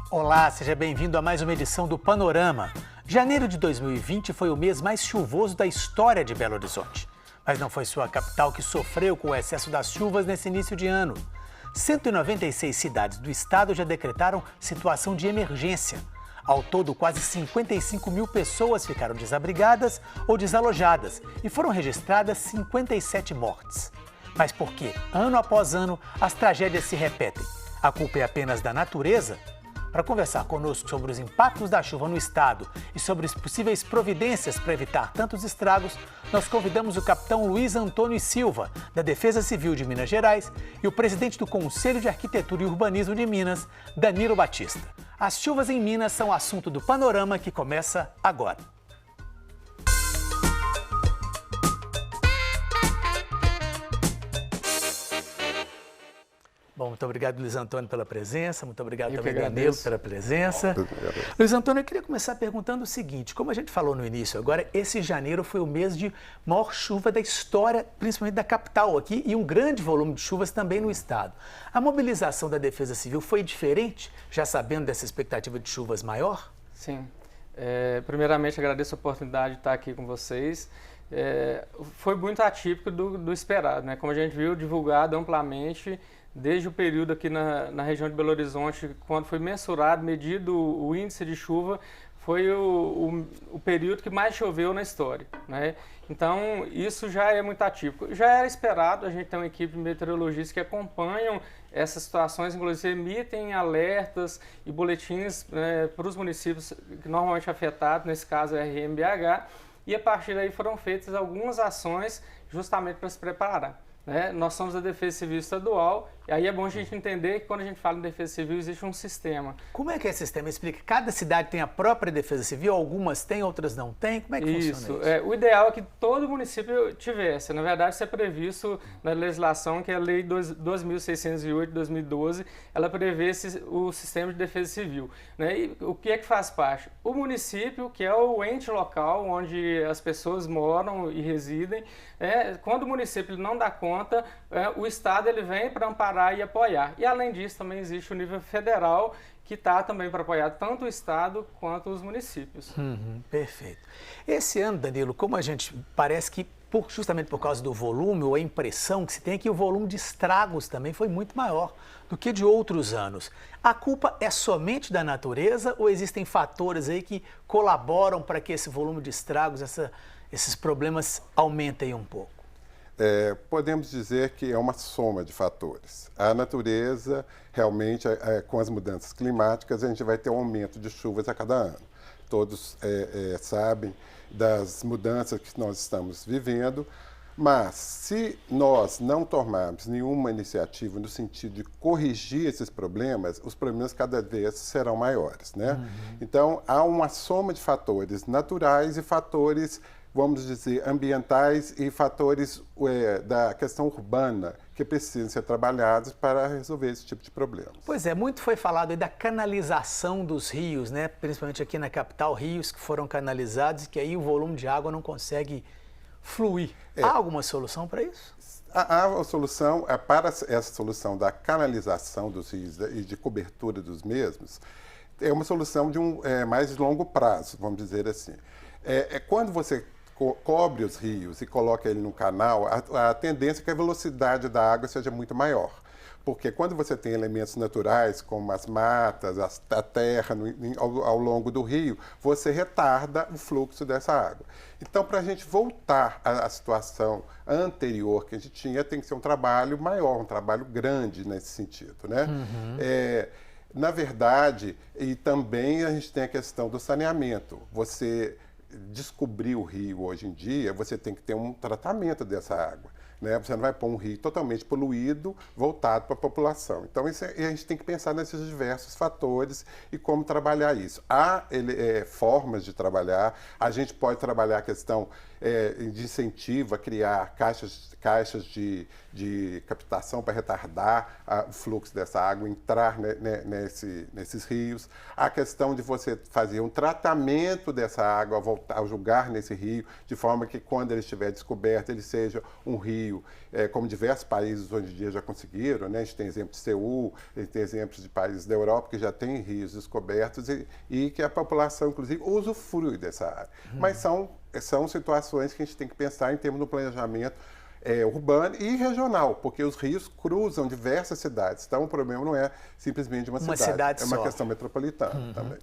Olá, seja bem-vindo a mais uma edição do Panorama. Janeiro de 2020 foi o mês mais chuvoso da história de Belo Horizonte. Mas não foi só a capital que sofreu com o excesso das chuvas nesse início de ano. 196 cidades do estado já decretaram situação de emergência. Ao todo, quase 55 mil pessoas ficaram desabrigadas ou desalojadas e foram registradas 57 mortes. Mas por que, ano após ano, as tragédias se repetem? A culpa é apenas da natureza? Para conversar conosco sobre os impactos da chuva no estado e sobre as possíveis providências para evitar tantos estragos, nós convidamos o capitão Luiz Antônio Silva, da Defesa Civil de Minas Gerais, e o presidente do Conselho de Arquitetura e Urbanismo de Minas, Danilo Batista. As chuvas em Minas são assunto do Panorama que começa agora. Bom, muito obrigado, Luiz Antônio, pela presença. Muito obrigado também, Danilo, pela presença. Luiz Antônio, eu queria começar perguntando o seguinte. Como a gente falou no início, agora esse janeiro foi o mês de maior chuva da história, principalmente da capital aqui, e um grande volume de chuvas também no estado. A mobilização da Defesa Civil foi diferente, já sabendo dessa expectativa de chuvas maior? Sim. Primeiramente, agradeço a oportunidade de estar aqui com vocês. Foi muito atípico do esperado, né? Como a gente viu, divulgado amplamente, desde o período aqui na região de Belo Horizonte, quando foi mensurado, medido o índice de chuva, foi o período que mais choveu na história, né? Então, isso já é muito atípico. Já era esperado, a gente tem uma equipe de meteorologistas que acompanham essas situações, inclusive emitem alertas e boletins para os municípios normalmente afetados, nesse caso a RMBH, e a partir daí foram feitas algumas ações justamente para se preparar, né? Nós somos a Defesa Civil Estadual, e aí é bom a gente entender que quando a gente fala em Defesa Civil existe um sistema. Como é que é esse sistema? Explica. Cada cidade tem a própria Defesa Civil, algumas têm, outras não têm? Como é que funciona isso? O ideal é que todo município tivesse. Na verdade, isso é previsto na legislação, que é a Lei 2.608 de 2012, ela prevê o sistema de Defesa Civil, né? E o que é que faz parte? O município, que é o ente local onde as pessoas moram e residem, quando o município não dá conta, o Estado ele vem para amparar e apoiar. E além disso, também existe o nível federal, que está também para apoiar tanto o Estado quanto os municípios. Perfeito. Esse ano, Danilo, como a gente parece que, justamente por causa do volume ou a impressão que se tem, que o volume de estragos também foi muito maior do que de outros anos. A culpa é somente da natureza ou existem fatores aí que colaboram para que esse volume de estragos, esses problemas aumentem um pouco? Podemos dizer que é uma soma de fatores. A natureza, realmente, com as mudanças climáticas, a gente vai ter um aumento de chuvas a cada ano. Todos sabem das mudanças que nós estamos vivendo, mas se nós não tomarmos nenhuma iniciativa no sentido de corrigir esses problemas, os problemas cada vez serão maiores, né? Então, há uma soma de fatores naturais e fatores, vamos dizer, ambientais e fatores da questão urbana que precisam ser trabalhados para resolver esse tipo de problema. Pois é, muito foi falado aí da canalização dos rios, né? Principalmente aqui na capital, rios que foram canalizados e que aí o volume de água não consegue fluir. Há alguma solução para isso? Há a solução, para essa solução da canalização dos rios e de cobertura dos mesmos, é uma solução de mais longo prazo, vamos dizer assim. Quando você cobre os rios e coloca ele no canal, a tendência é que a velocidade da água seja muito maior. Porque quando você tem elementos naturais, como as matas, a terra ao longo do rio, você retarda o fluxo dessa água. Então, para a gente voltar à situação anterior que a gente tinha, tem que ser um trabalho maior, um trabalho grande nesse sentido, né? Na verdade, e também a gente tem a questão do saneamento. Você descobrir o rio hoje em dia, você tem que ter um tratamento dessa água, né? Você não vai pôr um rio totalmente poluído, voltado para a população. Então, a gente tem que pensar nesses diversos fatores e como trabalhar isso. Há formas de trabalhar, a gente pode trabalhar a questão de incentivo a criar caixas de captação para retardar o fluxo dessa água, entrar nesses rios. A questão de você fazer um tratamento dessa água ao jogar nesse rio, de forma que quando ele estiver descoberto, ele seja um rio rio, como diversos países hoje em dia já conseguiram, né? A gente tem exemplo de Seul, a gente tem exemplos de países da Europa que já têm rios descobertos e que a população, inclusive, usufrui dessa área. Mas são situações que a gente tem que pensar em termos do planejamento urbano e regional, porque os rios cruzam diversas cidades. Então, o problema não é simplesmente uma cidade, é uma questão metropolitana também.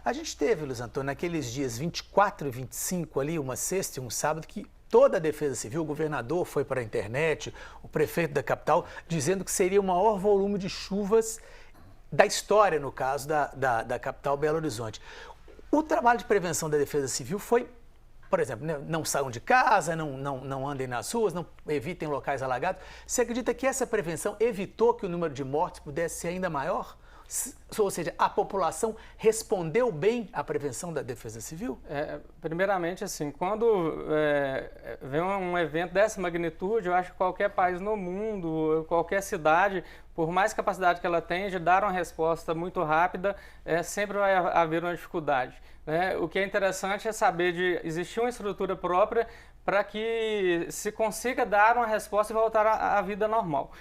A gente teve, Luiz Antônio, naqueles dias 24 e 25 ali, uma sexta e um sábado, que toda a Defesa Civil, o governador foi para a internet, o prefeito da capital, dizendo que seria o maior volume de chuvas da história, no caso da capital Belo Horizonte. O trabalho de prevenção da Defesa Civil foi, por exemplo, não saiam de casa, não andem nas ruas, não evitem locais alagados. Você acredita que essa prevenção evitou que o número de mortes pudesse ser ainda maior? Ou seja, a população respondeu bem à prevenção da Defesa Civil? Primeiramente, assim, quando vem um evento dessa magnitude, eu acho que qualquer país no mundo, qualquer cidade, por mais capacidade que ela tenha de dar uma resposta muito rápida, sempre vai haver uma dificuldade. Né? O que é interessante é saber de existir uma estrutura própria para que se consiga dar uma resposta e voltar à vida normal.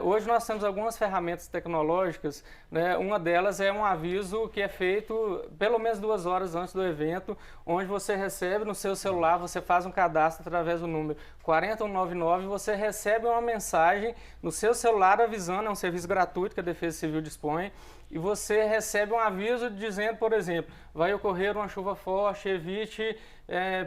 Hoje nós temos algumas ferramentas tecnológicas, né? Uma delas é um aviso que é feito pelo menos 2 horas antes do evento, onde você recebe no seu celular, você faz um cadastro através do número 40199, você recebe uma mensagem no seu celular avisando, é um serviço gratuito que a Defesa Civil dispõe, e você recebe um aviso dizendo, por exemplo, vai ocorrer uma chuva forte, evite,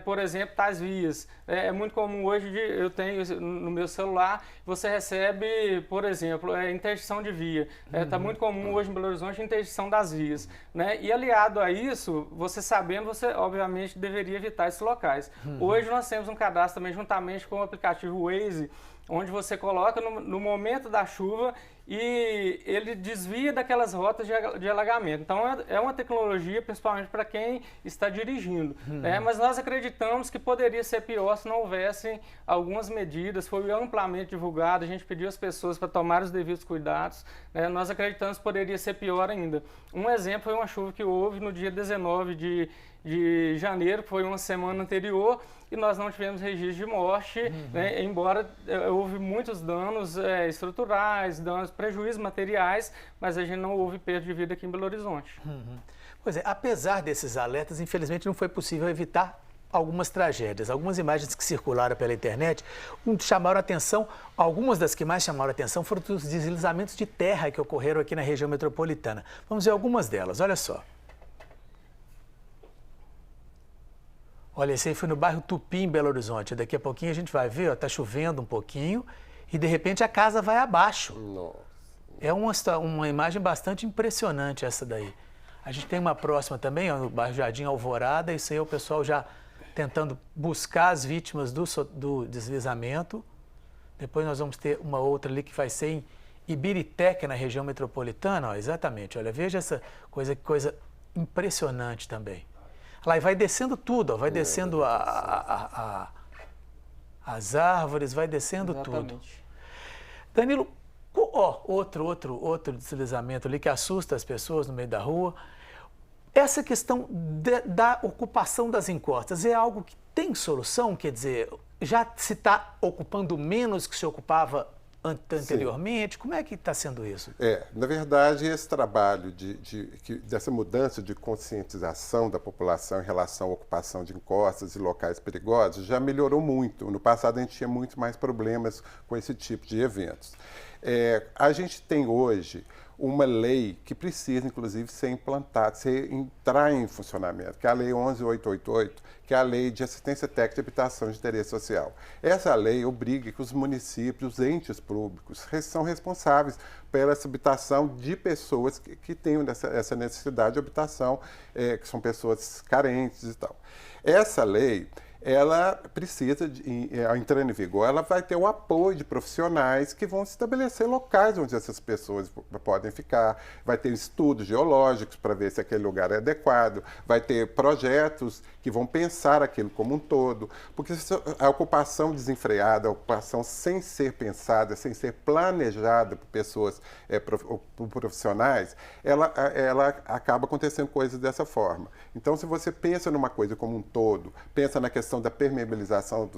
por exemplo, tais vias. É muito comum hoje, eu tenho no meu celular, você recebe, por exemplo, interdição de via. Está muito comum hoje em Belo Horizonte a interdição das vias. Né? E aliado a isso, você sabendo, você obviamente deveria evitar esses locais. Hoje nós temos um cadastro também juntamente com o aplicativo Waze, onde você coloca no momento da chuva e ele desvia daquelas rotas de alagamento. Então, é uma tecnologia, principalmente para quem está dirigindo. Mas nós acreditamos que poderia ser pior se não houvessem algumas medidas. Foi amplamente divulgado, a gente pediu às pessoas para tomar os devidos cuidados. Nós acreditamos que poderia ser pior ainda. Um exemplo foi uma chuva que houve no dia 19 de janeiro, que foi uma semana anterior, e nós não tivemos registro de morte, né, embora houve muitos danos estruturais, prejuízos materiais, mas a gente não houve perda de vida aqui em Belo Horizonte. Pois é, apesar desses alertas, infelizmente não foi possível evitar algumas tragédias. Algumas imagens que circularam pela internet chamaram a atenção, algumas das que mais chamaram a atenção foram os deslizamentos de terra que ocorreram aqui na região metropolitana. Vamos ver algumas delas, olha só. Olha, esse aí foi no bairro Tupi, em Belo Horizonte. Daqui a pouquinho a gente vai ver, ó, tá chovendo um pouquinho e de repente a casa vai abaixo. Nossa. É uma imagem bastante impressionante essa daí. A gente tem uma próxima também, ó, no bairro Jardim Alvorada. Isso aí é o pessoal já tentando buscar as vítimas do deslizamento. Depois nós vamos ter uma outra ali que vai ser em Ibirité, que é na região metropolitana. Ó, exatamente, olha, veja essa coisa impressionante também. Lá e vai descendo tudo, ó, vai descendo as árvores, vai descendo tudo. Danilo, ó, outro deslizamento ali que assusta as pessoas no meio da rua. Essa questão da ocupação das encostas é algo que tem solução? Quer dizer, já se está ocupando menos que se ocupava anteriormente? Sim. Como é que está sendo isso? Na verdade, esse trabalho dessa mudança de conscientização da população em relação à ocupação de encostas e locais perigosos já melhorou muito. No passado, a gente tinha muito mais problemas com esse tipo de eventos. A gente tem hoje uma lei que precisa, inclusive, ser implantada, entrar em funcionamento, que é a Lei 11.888, que é a Lei de Assistência Técnica de Habitação de Interesse Social. Essa lei obriga que os municípios, os entes públicos, são responsáveis pela habitação de pessoas que tenham essa necessidade de habitação, que são pessoas carentes e tal. Essa lei, ela precisa, entrando em vigor, ela vai ter o apoio de profissionais que vão estabelecer locais onde essas pessoas podem ficar, vai ter estudos geológicos para ver se aquele lugar é adequado, vai ter projetos que vão pensar aquilo como um todo, porque a ocupação desenfreada, a ocupação sem ser pensada, sem ser planejada por pessoas, por profissionais, ela acaba acontecendo coisas dessa forma. Então, se você pensa numa coisa como um todo, pensa na questão questão da permeabilização,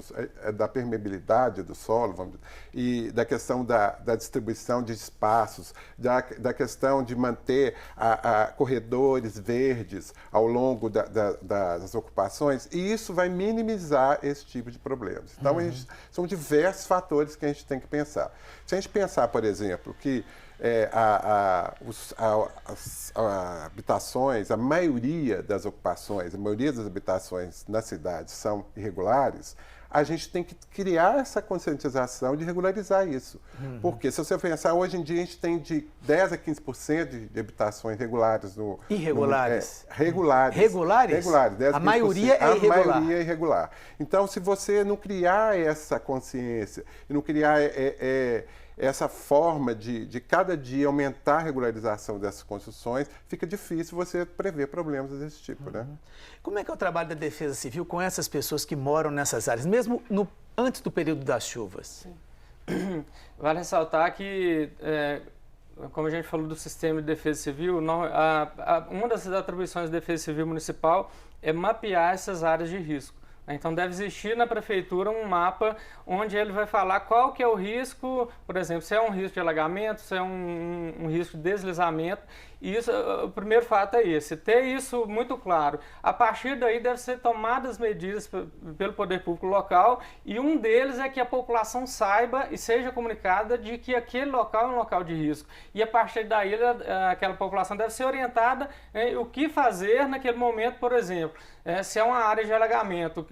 da permeabilidade do solo, e da questão da distribuição de espaços, da questão de manter corredores verdes ao longo das ocupações, e isso vai minimizar esse tipo de problemas. Então, são diversos fatores que a gente tem que pensar. Se a gente pensar, por exemplo, que as habitações, a maioria das ocupações, a maioria das habitações na cidade são irregulares, a gente tem que criar essa conscientização de regularizar isso. Porque se você pensar, hoje em dia a gente tem de 10% a 15% de habitações regulares no... Irregulares? Regulares. Regulares? Regulares. 10 a 15%. A maioria é irregular. A maioria é irregular. Então, se você não criar essa consciência e não criar essa forma de cada dia aumentar a regularização dessas construções, fica difícil você prever problemas desse tipo, né? Como é que é o trabalho da Defesa Civil com essas pessoas que moram nessas áreas, mesmo antes do período das chuvas? Sim. Vale ressaltar que, como a gente falou do sistema de defesa civil, uma das atribuições da Defesa Civil Municipal é mapear essas áreas de risco. Então, deve existir na prefeitura um mapa onde ele vai falar qual que é o risco, por exemplo, se é um risco de alagamento, se é um risco de deslizamento. E isso, o primeiro fato é esse, ter isso muito claro. A partir daí, deve ser tomadas medidas pelo poder público local, e um deles é que a população saiba e seja comunicada de que aquele local é um local de risco. E a partir daí, aquela população deve ser orientada o que fazer naquele momento, por exemplo. Se é uma área de alagamento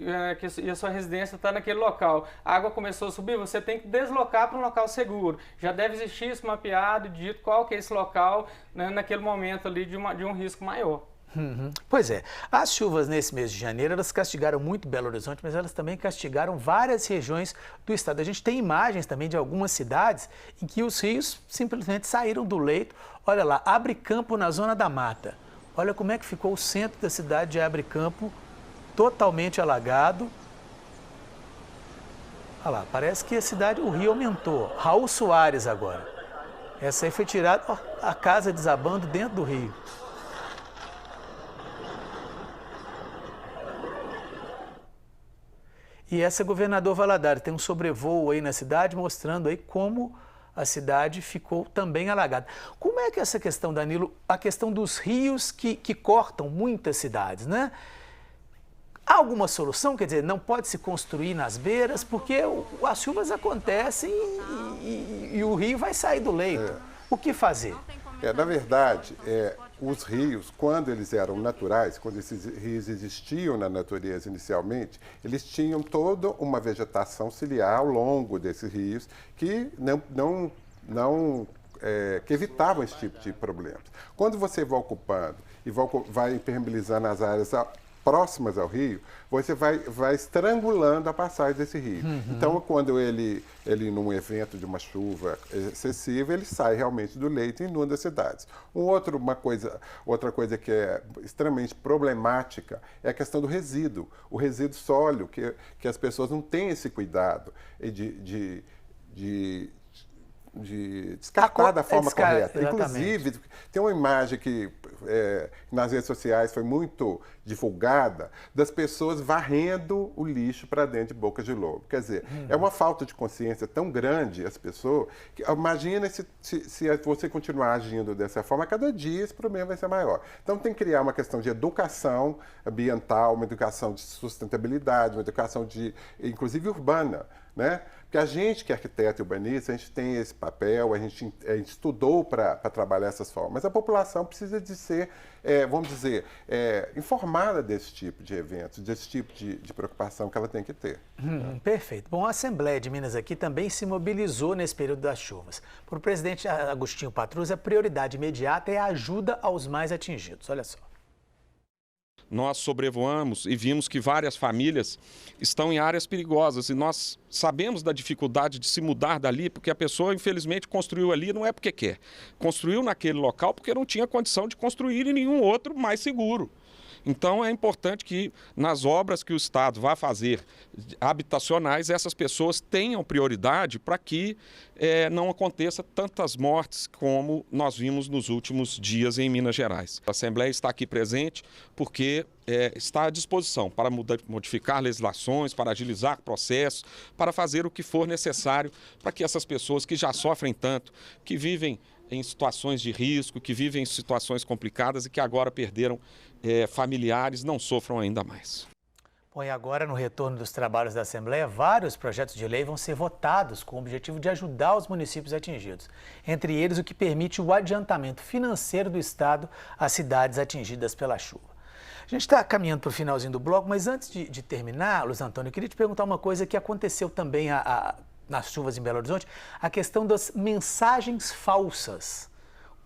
e a sua residência está naquele local, a água começou a subir, você tem que deslocar para um local seguro. Já deve existir isso mapeado, dito qual que é esse local, né, naquele momento ali de um risco maior. Pois é, as chuvas nesse mês de janeiro, elas castigaram muito Belo Horizonte, mas elas também castigaram várias regiões do estado. A gente tem imagens também de algumas cidades em que os rios simplesmente saíram do leito. Olha lá, Abre Campo na Zona da Mata. Olha como é que ficou o centro da cidade de Abre Campo, totalmente alagado. Olha lá, parece que o rio aumentou. Raul Soares agora. Essa aí foi tirada, ó, a casa desabando dentro do rio. E essa é Governador Valadares, tem um sobrevoo aí na cidade mostrando aí como a cidade ficou também alagada. Como é que essa questão, Danilo, a questão dos rios que cortam muitas cidades, né? Há alguma solução? Quer dizer, não pode se construir nas beiras, porque as chuvas acontecem e o rio vai sair do leito. O que fazer? Na verdade, os rios, quando eles eram naturais, quando esses rios existiam na natureza inicialmente, eles tinham toda uma vegetação ciliar ao longo desses rios que que evitavam esse tipo de problemas. Quando você vai ocupando e vai impermeabilizando as áreas próximas ao rio, você vai estrangulando a passagem desse rio. Então, quando ele num evento de uma chuva excessiva, ele sai realmente do leito e inunda as cidades. Outra coisa que é extremamente problemática é a questão do resíduo. O resíduo sólido, que as pessoas não têm esse cuidado de descartar da forma correta. Exatamente. Inclusive, tem uma imagem que nas redes sociais foi muito divulgada das pessoas varrendo o lixo para dentro de bocas de lobo. Quer dizer, é uma falta de consciência tão grande as pessoas, que imagina se você continuar agindo dessa forma, cada dia esse problema vai ser maior. Então tem que criar uma questão de educação ambiental, uma educação de sustentabilidade, uma educação inclusive urbana, né? Porque a gente que é arquiteto e urbanista, a gente tem esse papel, a gente estudou para trabalhar essas formas, mas a população precisa de ser, vamos dizer, informada desse tipo de eventos, desse tipo de preocupação que ela tem que ter. Perfeito. Bom, a Assembleia de Minas aqui também se mobilizou nesse período das chuvas. Para o presidente Agostinho Patrus, a prioridade imediata é a ajuda aos mais atingidos. Olha só. Nós sobrevoamos e vimos que várias famílias estão em áreas perigosas e nós sabemos da dificuldade de se mudar dali, porque a pessoa, infelizmente, construiu ali não é porque quer. Construiu naquele local porque não tinha condição de construir em nenhum outro mais seguro. Então é importante que nas obras que o Estado vai fazer habitacionais, essas pessoas tenham prioridade para que não aconteça tantas mortes como nós vimos nos últimos dias em Minas Gerais. A Assembleia está aqui presente porque está à disposição para modificar legislações, para agilizar processos, para fazer o que for necessário para que essas pessoas que já sofrem tanto, que vivem em situações de risco, que vivem em situações complicadas e que agora perderam familiares, não sofram ainda mais. Bom, e agora, no retorno dos trabalhos da Assembleia, vários projetos de lei vão ser votados com o objetivo de ajudar os municípios atingidos. Entre eles, o que permite o adiantamento financeiro do Estado às cidades atingidas pela chuva. A gente está caminhando para o finalzinho do bloco, mas antes de terminar, Luiz Antônio, eu queria te perguntar uma coisa que aconteceu também nas chuvas em Belo Horizonte, a questão das mensagens falsas.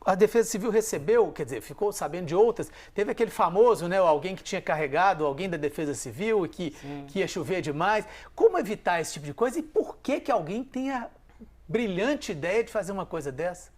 A Defesa Civil recebeu, quer dizer, ficou sabendo de outras. Teve aquele famoso, né, alguém que tinha carregado, alguém da Defesa Civil e que ia chover demais. Como evitar esse tipo de coisa e por que alguém tenha brilhante ideia de fazer uma coisa dessa?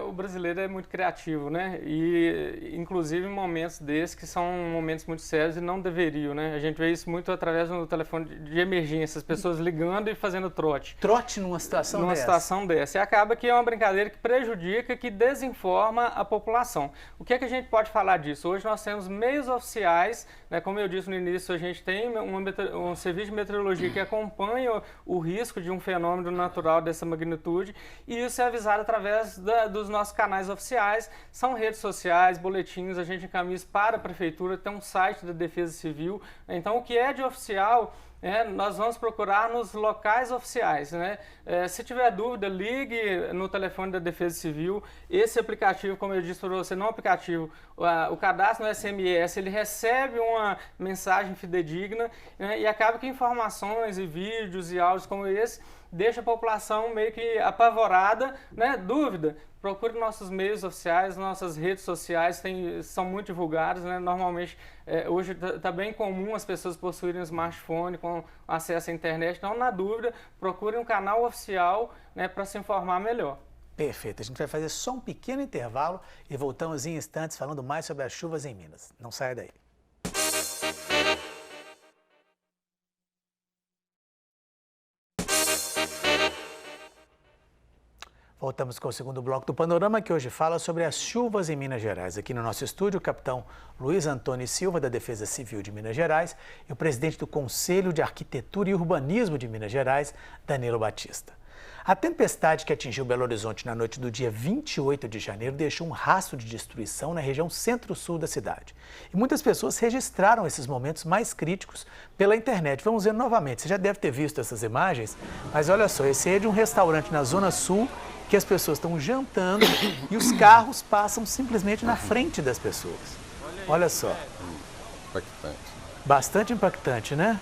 O brasileiro é muito criativo, né? E, inclusive, em momentos desses, que são momentos muito sérios e não deveriam, né? A gente vê isso muito através do telefone de emergência, as pessoas ligando e fazendo trote. Trote numa situação dessa? Numa situação dessa. E acaba que é uma brincadeira que prejudica, que desinforma a população. O que é que a gente pode falar disso? Hoje nós temos meios oficiais, né? Como eu disse no início, a gente tem um serviço de meteorologia que acompanha o risco de um fenômeno natural dessa magnitude, e isso é avisado através dos nossos canais oficiais, são redes sociais, boletins, a gente encaminha isso para a Prefeitura, tem um site da Defesa Civil. Então, o que é de oficial, nós vamos procurar nos locais oficiais, né? Se tiver dúvida, ligue no telefone da Defesa Civil. Esse aplicativo, como eu disse para você, não é um aplicativo, o cadastro no SMS, ele recebe uma mensagem fidedigna, né? E acaba que informações e vídeos e áudios como esse deixa a população meio que apavorada, né? Dúvida, procure nossos meios oficiais, nossas redes sociais são muito divulgadas, né? Normalmente, hoje está bem comum as pessoas possuírem um smartphone com acesso à internet, então, na dúvida, procure um canal oficial, né, para se informar melhor. Perfeito, a gente vai fazer só um pequeno intervalo e voltamos em instantes falando mais sobre as chuvas em Minas. Não saia daí. Voltamos com o segundo bloco do Panorama, que hoje fala sobre as chuvas em Minas Gerais. Aqui no nosso estúdio, o capitão Luiz Antônio Silva, da Defesa Civil de Minas Gerais, e o presidente do Conselho de Arquitetura e Urbanismo de Minas Gerais, Danilo Batista. A tempestade que atingiu Belo Horizonte na noite do dia 28 de janeiro deixou um rastro de destruição na região centro-sul da cidade. E muitas pessoas registraram esses momentos mais críticos pela internet. Vamos ver novamente, você já deve ter visto essas imagens, mas olha só, esse é de um restaurante na Zona Sul, que as pessoas estão jantando e os carros passam simplesmente na frente das pessoas. Olha só. Impactante. Bastante impactante, né?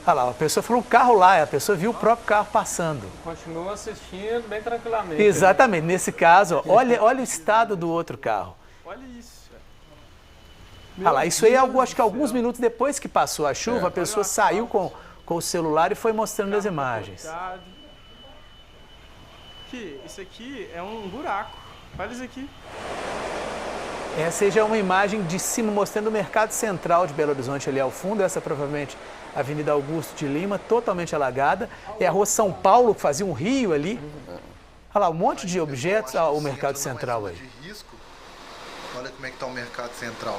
Olha lá, a pessoa falou o carro lá, a pessoa viu o próprio carro passando. Continua assistindo bem tranquilamente. Exatamente, nesse caso, ó, olha o estado do outro carro. Olha isso. Olha lá, isso aí, acho que alguns minutos depois que passou a chuva, a pessoa saiu com o celular e foi mostrando as imagens. Isso aqui é um buraco. Olha isso aqui. Essa já é uma imagem de cima mostrando o mercado central de Belo Horizonte ali ao fundo. Essa provavelmente a Avenida Augusto de Lima, totalmente alagada. É a Rua São Paulo, que fazia um rio ali. Olha lá, um monte de objetos. O mercado central aí. De risco. Olha como é que está o mercado central.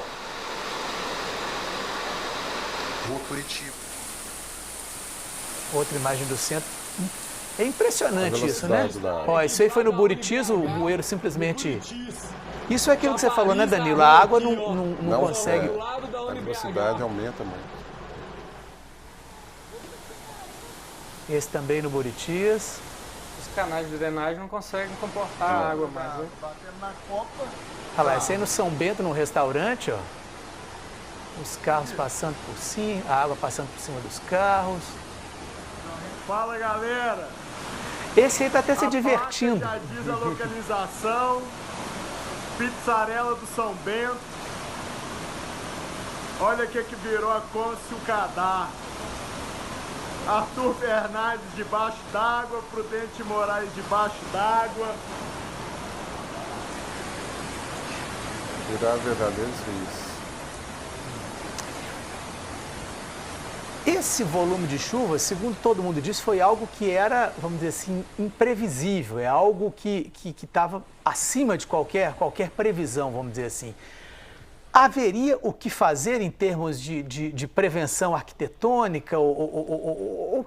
Rua Curitiba. Outra imagem do centro. É impressionante isso, né? Ó, isso aí foi no Buritis, o bueiro simplesmente... Isso é aquilo que você falou, né, Danilo? A água não consegue... A velocidade aumenta muito. Esse também no Buritis. Os canais de drenagem não conseguem comportar a água mais, né? Olha lá, esse aí no São Bento, num restaurante, ó. Os carros passando por cima, a água passando por cima dos carros. Fala, galera! Esse aí tá até se divertindo. Já diz a localização. Pizzarela do São Bento. Olha o que virou a Côncio Cadar. Arthur Fernandes debaixo d'água, Prudente Moraes debaixo d'água. Virar verdadeiros rios. Esse volume de chuva, segundo todo mundo disse, foi algo que era, vamos dizer assim, imprevisível. É algo que estava acima de qualquer previsão, vamos dizer assim. Haveria o que fazer em termos de prevenção arquitetônica? O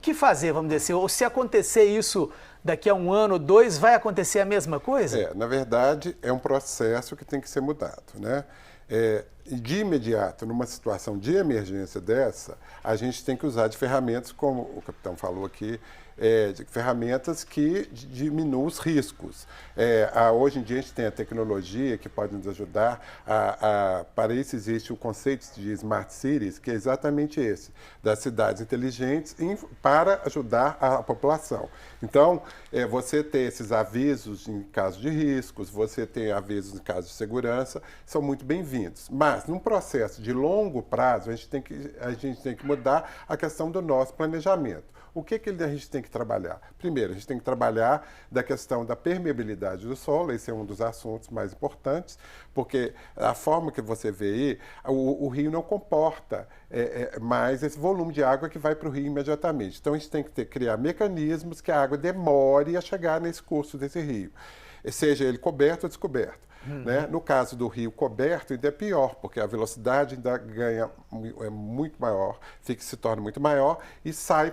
que fazer, vamos dizer assim? Ou se acontecer isso daqui a 1 ano ou 2, vai acontecer a mesma coisa? Na verdade, é um processo que tem que ser mudado, né? De imediato, numa situação de emergência dessa, a gente tem que usar de ferramentas, como o capitão falou aqui, de ferramentas que diminuam os riscos. Hoje em dia a gente tem a tecnologia que pode nos ajudar. Para isso existe o conceito de Smart Cities, que é exatamente esse, das cidades inteligentes para ajudar a população. Então, você ter esses avisos em caso de riscos, você ter avisos em caso de segurança, são muito bem-vindos. Mas, num processo de longo prazo, a gente tem que mudar a questão do nosso planejamento. O que a gente tem que trabalhar? Primeiro, a gente tem que trabalhar da questão da permeabilidade do solo, esse é um dos assuntos mais importantes, porque a forma que você vê aí, o rio não comporta mais esse volume de água que vai para o rio imediatamente. Então, a gente tem que criar mecanismos que a água demore a chegar nesse curso desse rio, seja ele coberto ou descoberto. Né? No caso do rio coberto, ainda é pior, porque a velocidade ainda é muito maior, se torna muito maior e sai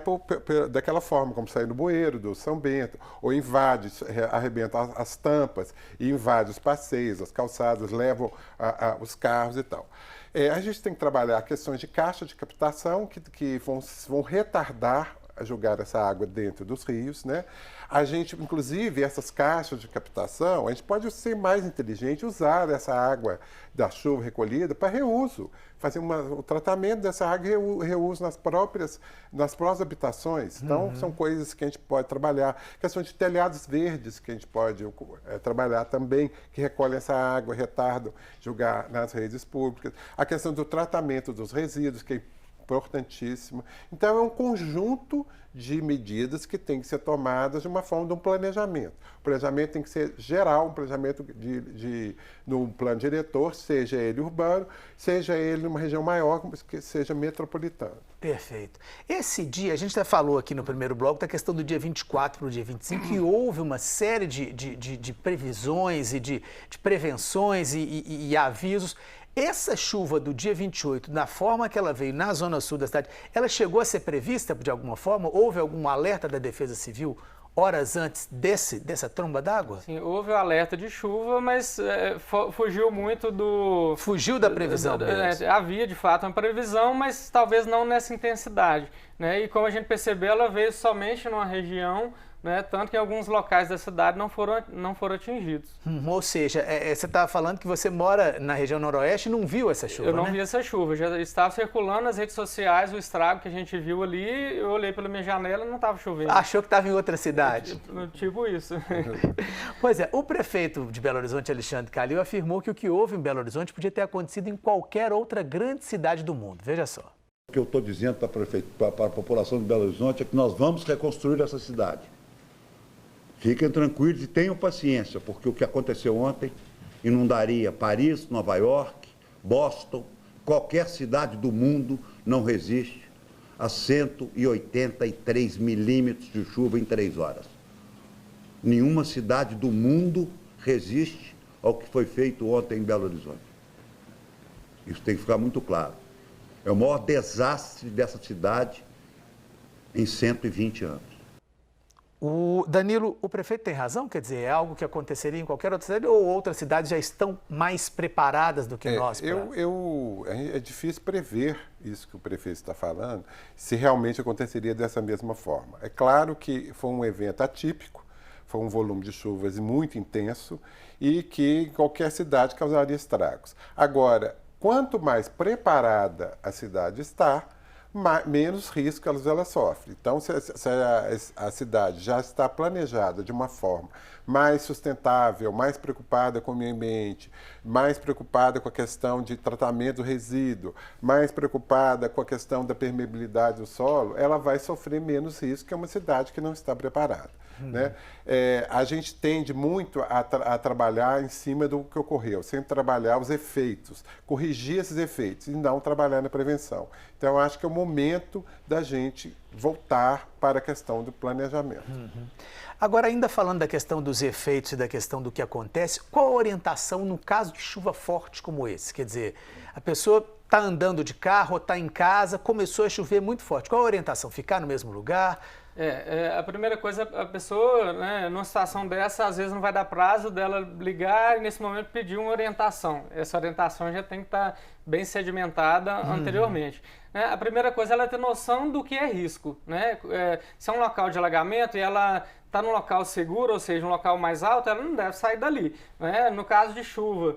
daquela forma, como sai no bueiro do São Bento, ou invade, arrebenta as tampas, e invade os passeios, as calçadas, levam os carros e tal. A gente tem que trabalhar questões de caixa de captação que vão retardar a jogar essa água dentro dos rios, né? A gente, inclusive, essas caixas de captação, a gente pode ser mais inteligente, usar essa água da chuva recolhida para reuso, fazer o tratamento dessa água e reuso nas próprias habitações. Então, são coisas que a gente pode trabalhar. Questão de telhados verdes que a gente pode trabalhar também, que recolhem essa água, retardam, jogar nas redes públicas. A questão do tratamento dos resíduos, que é importantíssimo. Então, é um conjunto de medidas que tem que ser tomadas de uma forma de um planejamento. O planejamento tem que ser geral, um planejamento no plano diretor, seja ele urbano, seja ele numa região maior, que seja metropolitana. Perfeito. Esse dia, a gente já falou aqui no primeiro bloco da questão do dia 24 para o dia 25, que houve uma série de previsões e de prevenções e avisos. Essa chuva do dia 28, da forma que ela veio na zona sul da cidade, ela chegou a ser prevista de alguma forma? Houve algum alerta da Defesa Civil horas antes dessa tromba d'água? Sim, houve o alerta de chuva, mas fugiu muito do... Fugiu da previsão mesmo. Havia, de fato, uma previsão, mas talvez não nessa intensidade, né? E como a gente percebeu, ela veio somente numa região, né, tanto que em alguns locais da cidade não foram atingidos. Ou seja, você estava falando que você mora na região noroeste e não viu essa chuva, Eu não vi essa chuva, já estava circulando nas redes sociais o estrago que a gente viu ali, eu olhei pela minha janela e não estava chovendo. Achou que estava em outra cidade? Tipo isso. Pois é, o prefeito de Belo Horizonte, Alexandre Calil, afirmou que o que houve em Belo Horizonte podia ter acontecido em qualquer outra grande cidade do mundo. Veja só. O que eu estou dizendo para a população de Belo Horizonte é que nós vamos reconstruir essa cidade. Fiquem tranquilos e tenham paciência, porque o que aconteceu ontem inundaria Paris, Nova York, Boston, qualquer cidade do mundo não resiste a 183 milímetros de chuva em 3 horas. Nenhuma cidade do mundo resiste ao que foi feito ontem em Belo Horizonte. Isso tem que ficar muito claro. É o maior desastre dessa cidade em 120 anos. Danilo, o prefeito tem razão? Quer dizer, é algo que aconteceria em qualquer outra cidade ou outras cidades já estão mais preparadas do que nós? É difícil prever isso que o prefeito está falando, se realmente aconteceria dessa mesma forma. É claro que foi um evento atípico, foi um volume de chuvas muito intenso e que em qualquer cidade causaria estragos. Agora, quanto mais preparada a cidade está, menos risco ela sofre. Então, se a cidade já está planejada de uma forma mais sustentável, mais preocupada com o meio ambiente, mais preocupada com a questão de tratamento do resíduo, mais preocupada com a questão da permeabilidade do solo, ela vai sofrer menos risco que uma cidade que não está preparada. né? A gente tende muito a trabalhar em cima do que ocorreu, sempre trabalhar os efeitos, corrigir esses efeitos e não trabalhar na prevenção. Então, eu acho que é o momento da gente voltar para a questão do planejamento. Agora, ainda falando da questão dos efeitos e da questão do que acontece, qual a orientação no caso de chuva forte como esse? Quer dizer, a pessoa está andando de carro, está em casa, começou a chover muito forte. Qual a orientação? Ficar no mesmo lugar? A primeira coisa, a pessoa, né, numa situação dessa, às vezes não vai dar prazo dela ligar e nesse momento pedir uma orientação. Essa orientação já tem que estar bem sedimentada anteriormente. A primeira coisa, ela é ter noção do que é risco, né? Se é um local de alagamento e ela está num local seguro, ou seja, um local mais alto, ela não deve sair dali, né? No caso de chuva,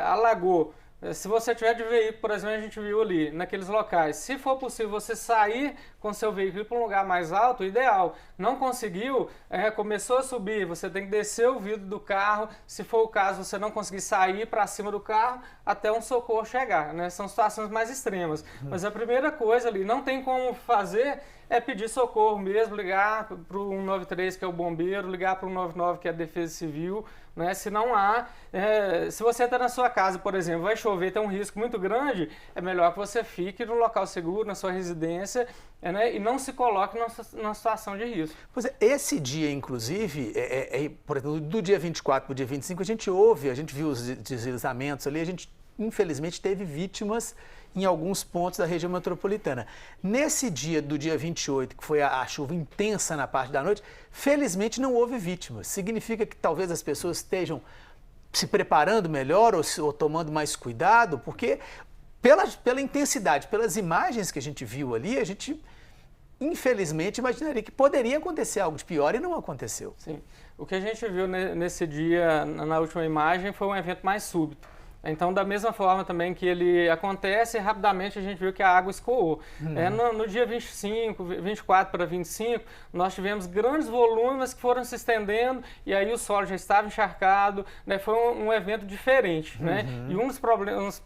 alagou. Se você tiver de veículo, por exemplo, a gente viu ali, naqueles locais, se for possível você sair com seu veículo para um lugar mais alto, ideal. Não conseguiu, começou a subir, você tem que descer o vidro do carro, se for o caso, você não conseguir sair para cima do carro até um socorro chegar, né? São situações mais extremas. Mas a primeira coisa ali, não tem como fazer, é pedir socorro mesmo, ligar para o 193, que é o bombeiro, ligar para o 199, que é a defesa civil, né? Se não há, se você está na sua casa, por exemplo, vai chover, tem um risco muito grande, é melhor que você fique no local seguro, na sua residência, né? E não se coloque numa situação de risco. Pois é, esse dia, inclusive, por exemplo, do dia 24 para o dia 25, a gente viu os deslizamentos ali, a gente, infelizmente, teve vítimas em alguns pontos da região metropolitana. Nesse dia do dia 28, que foi a chuva intensa na parte da noite, felizmente não houve vítimas. Significa que talvez as pessoas estejam se preparando melhor ou tomando mais cuidado, porque pela intensidade, pelas imagens que a gente viu ali, a gente infelizmente imaginaria que poderia acontecer algo de pior e não aconteceu. Sim. O que a gente viu nesse dia, na última imagem, foi um evento mais súbito. Então, da mesma forma também que ele acontece, rapidamente a gente viu que a água escoou. No dia 24 para 25, nós tivemos grandes volumes que foram se estendendo e aí o solo já estava encharcado, né? Foi um evento diferente, né? E um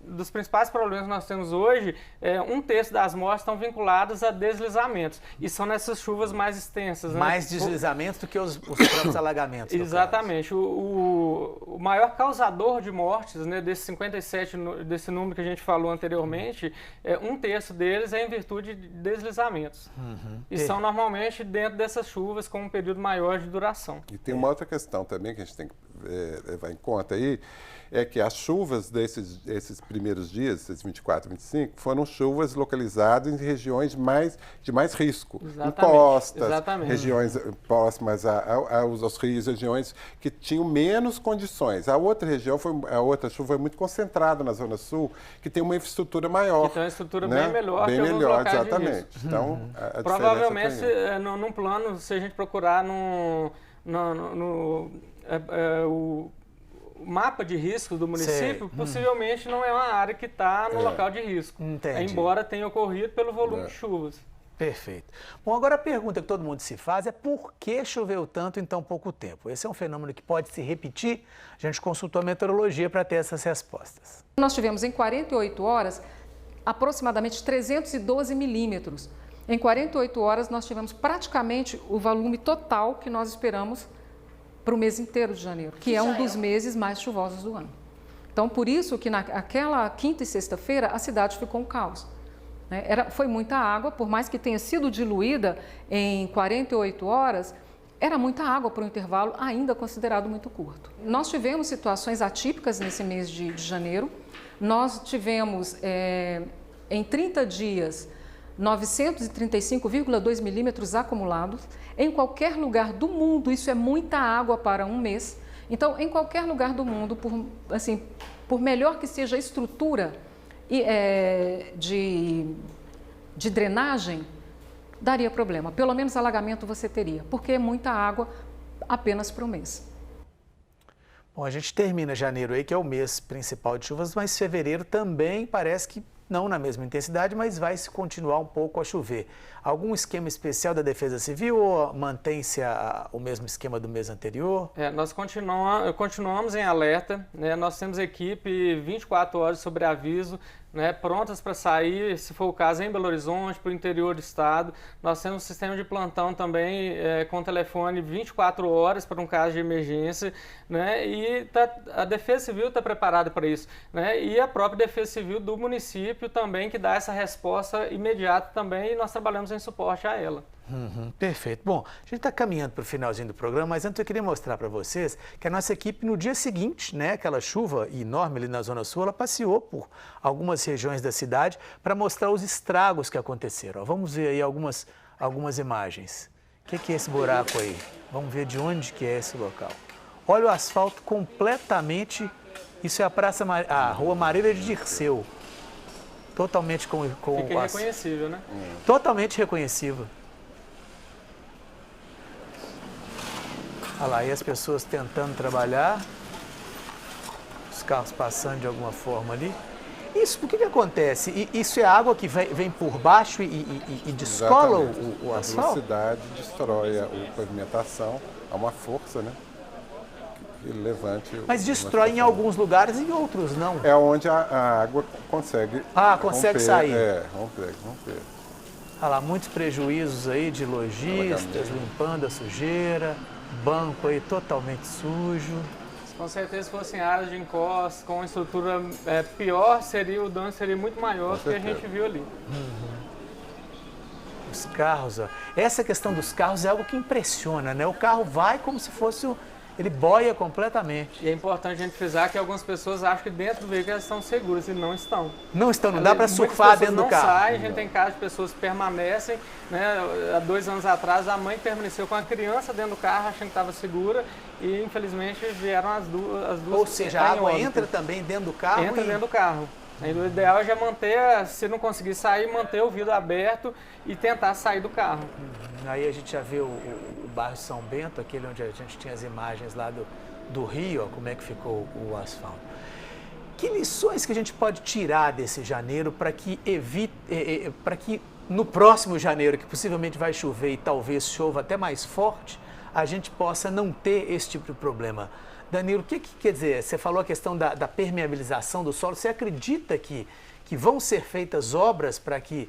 dos principais problemas que nós temos hoje é 1/3 das mortes estão vinculadas a deslizamentos. E são nessas chuvas mais extensas. Mais deslizamentos do que os próprios alagamentos. Exatamente. O maior causador de mortes, né, desses 57, desse número que a gente falou anteriormente, 1/3 deles é em virtude de deslizamentos. E são normalmente dentro dessas chuvas com um período maior de duração. E tem uma outra questão também que a gente tem que levar em conta aí, é que as chuvas desses primeiros dias, esses 24 e 25, foram chuvas localizadas em regiões de mais risco. Exatamente. Em costas, Exatamente. regiões próximas aos rios, regiões que tinham menos condições. A outra chuva foi muito concentrada na Zona Sul, que tem uma infraestrutura maior. Então, a estrutura né? bem melhor bem que alguns melhor, locais exatamente. de risco. Então, a provavelmente, diferença num plano, se a gente procurar o mapa de risco do município, possivelmente não é uma área que está no local de risco. Entendi. Embora tenha ocorrido pelo volume de chuvas. Perfeito. Bom, agora a pergunta que todo mundo se faz é por que choveu tanto em tão pouco tempo? Esse é um fenômeno que pode se repetir? A gente consultou a meteorologia para ter essas respostas. Nós tivemos em 48 horas aproximadamente 312 milímetros. Em 48 horas nós tivemos praticamente o volume total que nós esperamos para o mês inteiro de janeiro, que é um dos meses mais chuvosos do ano. Então, por isso que naquela quinta e sexta-feira a cidade ficou um caos. Foi muita água, por mais que tenha sido diluída em 48 horas, era muita água para um intervalo ainda considerado muito curto. Nós tivemos situações atípicas nesse mês de janeiro. Nós tivemos, em 30 dias, 935,2 milímetros acumulados. Em qualquer lugar do mundo, isso é muita água para um mês. Então, em qualquer lugar do mundo, por melhor que seja a estrutura de drenagem, daria problema. Pelo menos alagamento você teria, porque é muita água apenas para um mês. Bom, a gente termina janeiro aí, que é o mês principal de chuvas, mas fevereiro também parece que não na mesma intensidade, mas vai se continuar um pouco a chover. Algum esquema especial da Defesa Civil ou mantém-se o mesmo esquema do mês anterior? Nós continuamos em alerta, né? Nós temos equipe 24 horas sobre aviso, né, prontas para sair, se for o caso, em Belo Horizonte, para o interior do estado. Nós temos um sistema de plantão também com telefone 24 horas para um caso de emergência, né, e a Defesa Civil está preparada para isso, né, e a própria Defesa Civil do município também, que dá essa resposta imediata também, e nós trabalhamos em suporte a ela. Perfeito. Bom, a gente está caminhando para o finalzinho do programa, mas antes eu queria mostrar para vocês que a nossa equipe, no dia seguinte, né, aquela chuva enorme ali na Zona Sul, ela passeou por algumas regiões da cidade para mostrar os estragos que aconteceram. Ó, vamos ver aí algumas imagens. O que é esse buraco aí? Vamos ver de onde que é esse local. Olha o asfalto completamente... Isso é a Rua Marília de Dirceu. Totalmente com Fica irreconhecível, né? Totalmente reconhecível. Olha lá, e as pessoas tentando trabalhar, os carros passando de alguma forma ali. Isso, por que acontece? Isso é água que vem por baixo e descola o asfalto? A velocidade destrói a pavimentação, há uma força, né? Que levante... Mas destrói em alguns lugares e em outros não. É onde a água consegue... consegue sair. Romper. Olha lá, muitos prejuízos aí de lojistas, limpando a sujeira. Banco aí totalmente sujo. Com certeza, se fossem áreas de encosta, com estrutura pior, o dano seria muito maior do que a gente viu ali. Os carros, ó. Essa questão dos carros é algo que impressiona, né? O carro vai como se fosse... Ele boia completamente. E é importante a gente frisar que algumas pessoas acham que dentro do veículo elas estão seguras e não estão. Não estão, não dá para surfar dentro do carro. Não sai, a gente tem casos de pessoas que permanecem, né? Há 2 anos atrás a mãe permaneceu com a criança dentro do carro achando que estava segura e infelizmente vieram as duas. Ou seja, a água entra também dentro do carro? Entra dentro do carro. O ideal é já manter, se não conseguir sair, manter o vidro aberto e tentar sair do carro. Aí a gente já vê o bairro São Bento, aquele onde a gente tinha as imagens lá do Rio, ó, como é que ficou o asfalto. Que lições que a gente pode tirar desse janeiro para que para que no próximo janeiro, que possivelmente vai chover e talvez chova até mais forte, a gente possa não ter esse tipo de problema? Danilo, o que quer dizer? Você falou a questão da permeabilização do solo. Você acredita que vão ser feitas obras para que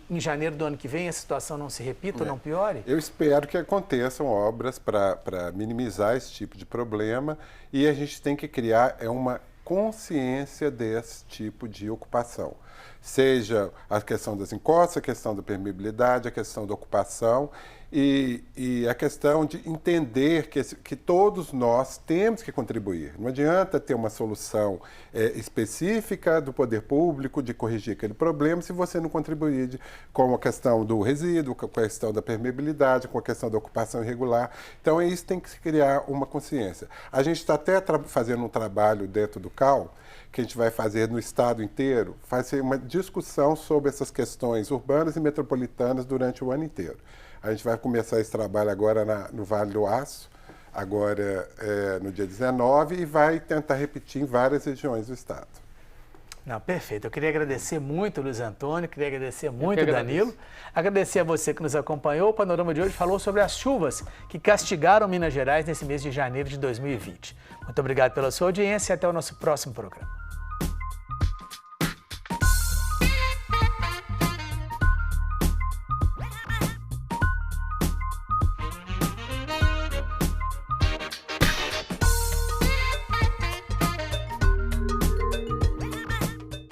em janeiro do ano que vem a situação não se repita ou não piore? Eu espero que aconteçam obras para minimizar esse tipo de problema e a gente tem que criar uma consciência desse tipo de ocupação. Seja a questão das encostas, a questão da permeabilidade, a questão da ocupação e a questão de entender que todos nós temos que contribuir. Não adianta ter uma solução específica do poder público de corrigir aquele problema se você não contribuir com a questão do resíduo, com a questão da permeabilidade, com a questão da ocupação irregular. Então, isso tem que se criar uma consciência. A gente está até fazendo um trabalho dentro do CAL, que a gente vai fazer no estado inteiro, fazer uma discussão sobre essas questões urbanas e metropolitanas durante o ano inteiro. A gente vai começar esse trabalho agora no Vale do Aço, agora no dia 19, e vai tentar repetir em várias regiões do estado. Não, perfeito. Eu queria agradecer muito, Luiz Antônio, queria agradecer muito, Danilo. Agradecer a você que nos acompanhou. O Panorama de hoje falou sobre as chuvas que castigaram Minas Gerais nesse mês de janeiro de 2020. Muito obrigado pela sua audiência e até o nosso próximo programa.